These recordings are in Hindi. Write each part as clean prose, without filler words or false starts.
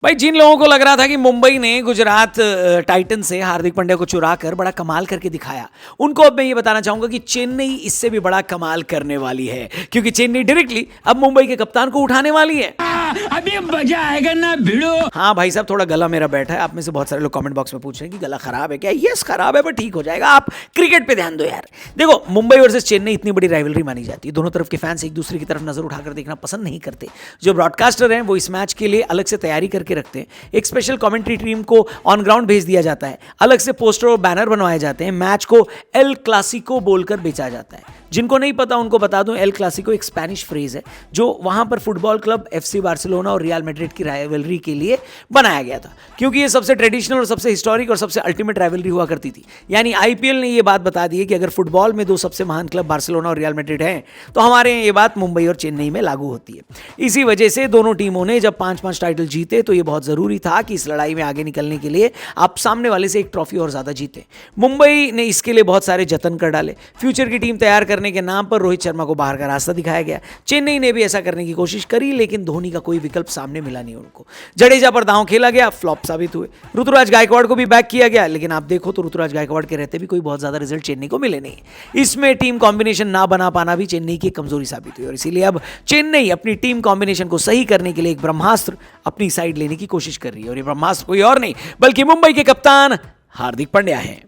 भाई जिन लोगों को लग रहा था कि मुंबई ने गुजरात टाइटन से हार्दिक पांड्या को चुरा कर बड़ा कमाल करके दिखाया, उनको अब मैं ये बताना चाहूंगा कि चेन्नई इससे भी बड़ा कमाल करने वाली है, क्योंकि चेन्नई डायरेक्टली अब मुंबई के कप्तान को उठाने वाली है। अभी मजा आएगा ना भिड़ो। हाँ भाई साहब, थोड़ा गला मेरा बैठा है। आप में से बहुत सारे लोग कमेंट बॉक्स में पूछ रहे हैं कि गला खराब है क्या। यस खराब है, पर ठीक हो जाएगा। आप क्रिकेट पे ध्यान दो यार। देखो, मुंबई वर्सेस चेन्नई इतनी बड़ी राइवलरी मानी जाती है। दोनों तरफ के फैंस एक दूसरे की तरफ नजर उठाकर देखना पसंद नहीं करते। जो ब्रॉडकास्टर हैं वो इस मैच के लिए अलग से तैयारी करके रखते हैं। एक स्पेशल कमेंट्री टीम को ऑन ग्राउंड भेज दिया जाता है। अलग से पोस्टर और बैनर बनवाए जाते हैं। मैच को एल क्लासिको बोलकर बेचा जाता है। जिनको नहीं पता उनको बता दूं, एल क्लासिको एक स्पेनिश फ्रेज है जो वहां पर फुटबॉल क्लब एफसी बार्सिलोना और रियल मैड्रिड की राइवलरी के लिए बनाया गया था, क्योंकि ये सबसे ट्रेडिशनल और सबसे हिस्टोरिक और सबसे अल्टीमेट राइवलरी हुआ करती थी। यानी आईपीएल ने ये बात बता दी है कि अगर फुटबॉल में दो सबसे महान क्लब बार्सिलोना और रियल मैड्रिड हैं, तो हमारे यहाँ ये बात मुंबई और चेन्नई में लागू होती है। इसी वजह से दोनों टीमों ने जब 5-5 टाइटल जीते तो ये बहुत जरूरी था कि इस लड़ाई में आगे निकलने के लिए आप सामने वाले से एक ट्रॉफी और ज्यादा जीते। मुंबई ने इसके लिए बहुत सारे जतन कर डाले। फ्यूचर की टीम तैयार करने के नाम पर रोहित शर्मा को बाहर का रास्ता दिखाया गया। चेन्नई ने भी ऐसा करने की कोशिश करी, लेकिन धोनी का कोई विकल्प सामने मिला नहीं उनको। जडेजा पर दांव खेला गया, फ्लॉप साबित हुए। ऋतुराज गायकवाड़ को भी बैक किया गया, लेकिन आप देखो तो ऋतुराज गायकवाड़ के रहते भी कोई बहुत ज्यादा रिजल्ट चेन्नई को मिले नहीं। इसमें टीम कॉम्बिनेशन ना बना पाना भी चेन्नई की कमजोरी साबित हुई, और इसीलिए अब चेन्नई अपनी टीम कॉम्बिनेशन को सही करने के लिए एक ब्रह्मास्त्र अपनी साइड लेने की कोशिश कर रही है, और ये ब्रह्मास्त्र कोई और नहीं बल्कि मुंबई के कप्तान हार्दिक पांड्या हैं।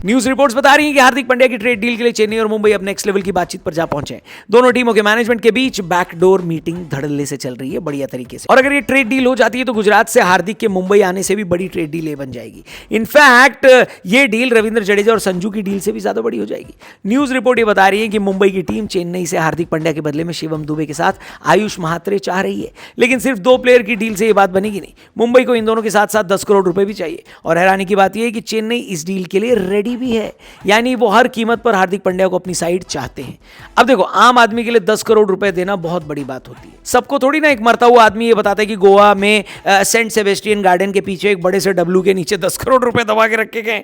न्यूज रिपोर्ट्स बता रही हैं कि हार्दिक पांड्या की ट्रेड डील के लिए चेन्नई और मुंबई अब नेक्स्ट लेवल की बातचीत पर जा पहुंचे हैं। दोनों टीमों के मैनेजमेंट के बीच बैकडोर मीटिंग धड़ल्ले से चल रही है, बढ़िया तरीके से। और अगर ये ट्रेड डील हो जाती है तो गुजरात से हार्दिक के मुंबई आने से भी बड़ी ट्रेड डील बन जाएगी। इनफैक्ट ये डील रविंद्र जडेजा और संजू की डील से भी ज्यादा बड़ी हो जाएगी। न्यूज रिपोर्ट ये बता रही है कि मुंबई की टीम चेन्नई से हार्दिक पांड्या के बदले में शिवम दुबे के साथ आयुष महात्रे चाह रही है, लेकिन सिर्फ 2 प्लेयर की डील से ये बात बनेगी नहीं। मुंबई को इन दोनों के साथ साथ 10 करोड़ रुपए भी चाहिए, और हैरानी की बात यह है कि चेन्नई इस डील के लिए रेडी भी है। यानी वो हर कीमत पर हार्दिक पांड्या को अपनी साइड चाहते हैं। अब देखो, आम आदमी के लिए 10 करोड़ रुपए देना बहुत बड़ी बात होती है। सबको थोड़ी ना एक मरता हुआ आदमी ये बताता है कि गोवा में सेंट सेबेस्टियन गार्डन के पीछे एक बड़े से डब्लू के नीचे 10 करोड़ रुपए दबा के रखे गए।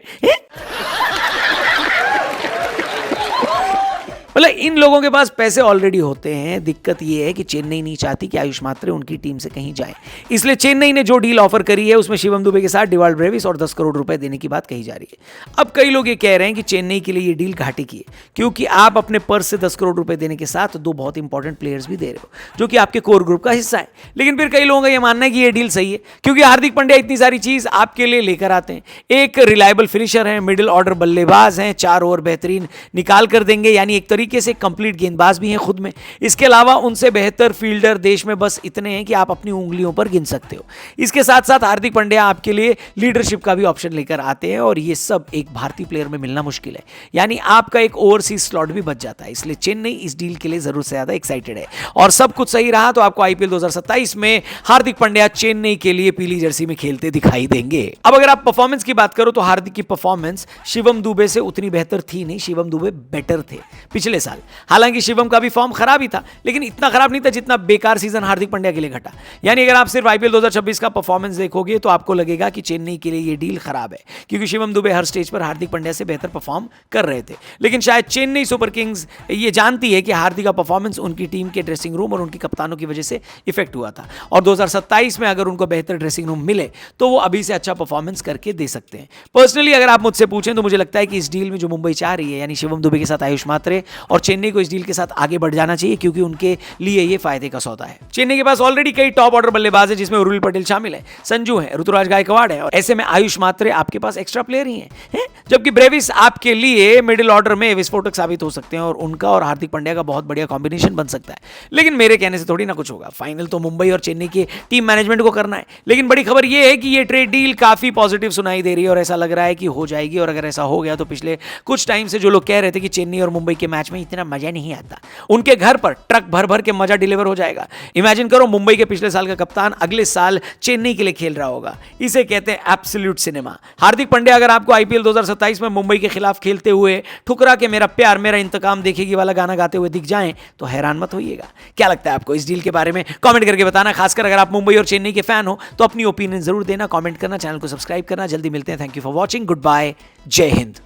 मतलब इन लोगों के पास पैसे ऑलरेडी होते हैं। दिक्कत यह है कि चेन्नई नहीं चाहती कि आयुष मात्रे उनकी टीम से कहीं जाए, इसलिए चेन्नई ने जो डील ऑफर करी है उसमें शिवम दुबे के साथ डिवाल्ड ब्रेविस और 10 करोड़ रुपए देने की बात कही जा रही है। अब कई लोग ये कह रहे हैं कि चेन्नई के लिए ये डील घाटे की है, क्योंकि आप अपने पर्स से 10 करोड़ रुपए देने के साथ 2 बहुत इंपॉर्टेंट प्लेयर्स भी दे रहे हो जो कि आपके कोर ग्रुप का हिस्सा है। लेकिन फिर कई लोगों का यह मानना है कि यह डील सही है, क्योंकि हार्दिक पांड्या इतनी सारी चीज आपके लिए लेकर आते हैं। एक रिलायबल फिनिशर है, मिडिल ऑर्डर बल्लेबाज हैं, 4 ओवर बेहतरीन निकाल कर देंगे, यानी एक तरीके से कंप्लीट गेंदबाज भी हैं खुद में। इसके अलावा उनसे बेहतर फील्डर देश में बस इतने हैं कि आप अपनी उंगलियों पर गिन सकते हो। इसके साथ साथ हार्दिक पांड्या आपके लिए लीडरशिप का भी ऑप्शन लेकर आते हैं, और ये सब एक भारतीय प्लेयर में मिलना मुश्किल है। यानी आपका एक ओवरसीज स्लॉट भी बच जाता है। इसलिए चेन्नई इस डील के लिए जरूर से ज्यादा एक्साइटेड है, और सब कुछ सही रहा तो आपको आईपीएल 2027 में हार्दिक पांड्या चेन्नई के लिए पीली जर्सी में खेलते दिखाई देंगे। अब अगर आप परफॉर्मेंस की बात करो तो हार्दिक की परफॉर्मेंस शिवम दुबे से उतनी बेहतर थी नहीं। शिवम दुबे बेटर थे पिछले साल। हालांकि शिवम का भी फॉर्म खराब ही था, लेकिन इतना खराब नहीं था जितना बेकार सीजन हार्दिक पांड्या के लिए घटा। यानी अगर आप सिर्फ आईपीएल 2026 का परफॉर्मेंस देखोगे तो आपको लगेगा कि चेन्नई के लिए ये डील खराब है, क्योंकि शिवम दुबे हर स्टेज पर हार्दिक पांड्या से बेहतर परफॉर्म कर रहे थे। लेकिन शायद चेन्नई सुपर किंग्स ये जानती है कि हार्दिक का परफॉर्मेंस उनकी टीम के ड्रेसिंग रूम और उनकी कप्तानों की वजह से इफेक्ट हुआ था, और 2027 में अगर उनको बेहतर ड्रेसिंग रूम मिले तो वो अभी से अच्छा परफॉर्मेंस करके दे सकते हैं। पर्सनली अगर आप मुझसे पूछें तो मुझे लगता है कि इस डील में जो मुंबई चाह रही है, यानी शिवम दुबे के साथ आयुष मात्रे, और चेन्नई को इस डील के साथ आगे बढ़ जाना चाहिए, क्योंकि उनके लिए ये फायदे का सौदा है। चेन्नई के पास ऑलरेडी कई टॉप ऑर्डर बल्लेबाज है, जिसमें उर्विल पटेल शामिल है, संजू है, ऋतुराज गायकवाड़ है, और ऐसे में आयुष मात्रे आपके पास एक्स्ट्रा प्लेयर ही हैं। जबकि ब्रेविस आपके लिए मिडिल ऑर्डर में विस्फोटक साबित हो सकते हैं, और उनका और हार्दिक पांड्या का बहुत बढ़िया कॉम्बिनेशन बन सकता है। लेकिन मेरे कहने से थोड़ी ना कुछ होगा। फाइनल तो मुंबई और चेन्नई के टीम मैनेजमेंट को करना है। लेकिन बड़ी खबर यह है कि ये ट्रेड डील काफी पॉजिटिव सुनाई दे रही है, और ऐसा लग रहा है कि हो जाएगी। और अगर ऐसा हो गया तो पिछले कुछ टाइम से जो लोग कह रहे थे कि चेन्नई और मुंबई के मैच में इतना मजा नहीं आता, उनके घर पर ट्रक भर भर के मजा डिलीवर हो जाएगा। इमेजिन करो, मुंबई के पिछले साल का कप्तान अगले साल चेन्नई के लिए खेल रहा होगा। इसे कहते हैं एब्सोल्यूट सिनेमा। हार्दिक पांड्या अगर आपको आईपीएल 2027 में मुंबई के खिलाफ खेलते हुए ठुकरा के मेरा प्यार मेरा इंतकाम देखेगी वाला गाना गाते हुए दिख जाएं तो हैरान मत होइएगा। क्या लगता है आपको इस डील के बारे में? कमेंट करके बताना। खासकर अगर आप मुंबई और चेन्नई के फैन हो तो अपनी ओपिनियन जरूर देना, कमेंट करना, चैनल को सब्सक्राइब करना। जल्दी मिलते हैं। Thank you for watching. Good bye, जय हिंद।